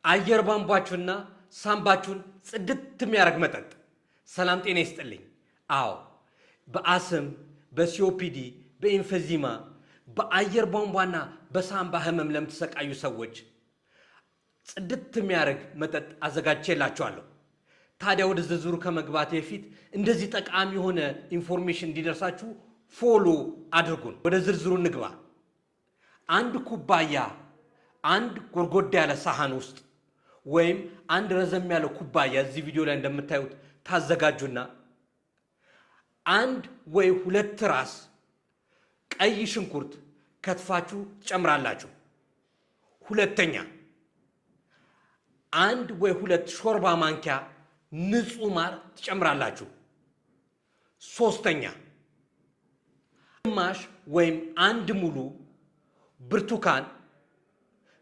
አየር ቧንቧችሁና ሳምባችሁን ጽድት የሚያደርግ መጠጥ። ሰላም ጤና ይስጥልኝ። አዎ በአስም በሲኦፒዲ በኢንፌዚማ በአየር ቧንቧና በሳምባ ህመም ለምትሰቃዩ ሰዎች ጽድት የሚያደርግ መጠጥ አዘጋጅቼላችኋለሁ። ታዲያ ወደ ዝርዝሩ ከመግባቴ በፊት እንደዚህ ጠቃሚ የሆነ ኢንፎርሜሽን እንዲደርሳችሁ ፎሎ አድርጉን። ወደ ዝርዝሩ እንግባ። አንድ ኩባያ አንድ ጎርጎዳ ያለ ሳህን ውስጥ ወይም አንድ ረዘም ያለ ኩባያ እዚህ ቪዲዮ ላይ እንደምታዩት ታዘጋጁና አንድ ወይ ሁለት ራስ ቀይ ሽንኩርት ከትፋችሁ ትጨምራላችሁ። ሁለተኛ አንድ ወይ ሁለት ሾርባ ማንኪያ ንጹህ ማር ትጨምራላችሁ። ሶስተኛ ግማሽ ወይም አንድ ሙሉ ብርቱካን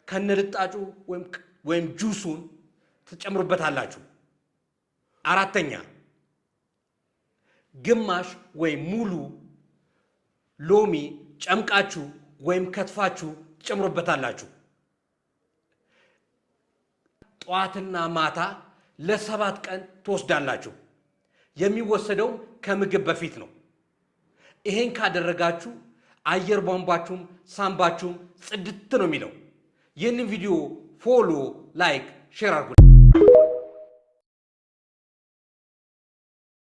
ከነልጣጩ ወይም ጁሱን ትጨምሩበታላችሁ። አራተኛ ግማሽ ወይም ሙሉ ሎሚ ጨምቃችሁ ወይም ከትፋችሁ ትጨምሩበታላችሁ። ጠዋትና ማታ ለ7 ቀን ትወስዳላችሁ። የሚወሰደው ከምግብ በፊት ነው። ይሄን ካደረጋችሁ አየር ቧንቧችሁም ሳምባችሁም ጽድት ነው የሚለው። ይህንን ቪዲዮ ፎሎ፣ ላይክ፣ ሼር አድርጉ።